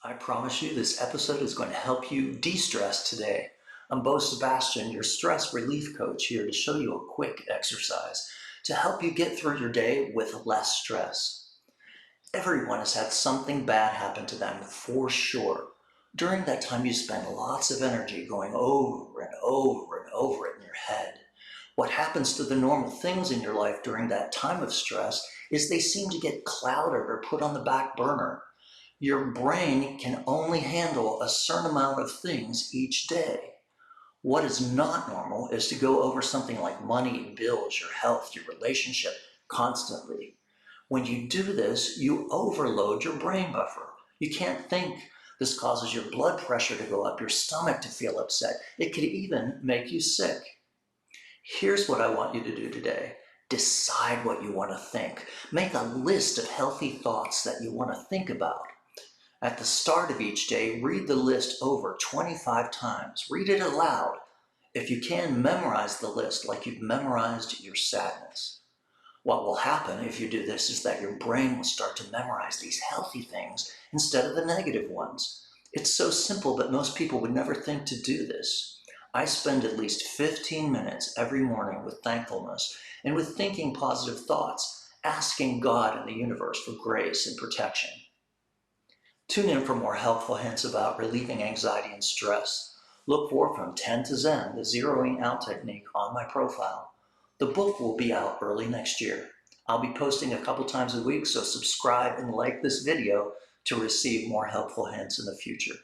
I promise you this episode is going to help you de-stress today. I'm Bo Sebastian, your stress relief coach, here to show you a quick exercise to help you get through your day with less stress. Everyone has had something bad happen to them for sure. During that time, you spend lots of energy going over and over and over it in your head. What happens to the normal things in your life during that time of stress is they seem to get clouded or put on the back burner. Your brain can only handle a certain amount of things each day. What is not normal is to go over something like money, bills, your health, your relationship constantly. When you do this, you overload your brain buffer. You can't think. This causes your blood pressure to go up, your stomach to feel upset. It could even make you sick. Here's what I want you to do today. Decide what you want to think. Make a list of healthy thoughts that you want to think about. At the start of each day, read the list over 25 times. Read it aloud. If you can, memorize the list like you've memorized your sadness. What will happen if you do this is that your brain will start to memorize these healthy things instead of the negative ones. It's so simple, but most people would never think to do this. I spend at least 15 minutes every morning with thankfulness and with thinking positive thoughts, asking God and the universe for grace and protection. Tune in for more helpful hints about relieving anxiety and stress. Look for From 10 to Zen, the zeroing out technique, on my profile. The book will be out early next year. I'll be posting a couple times a week, so subscribe and like this video to receive more helpful hints in the future.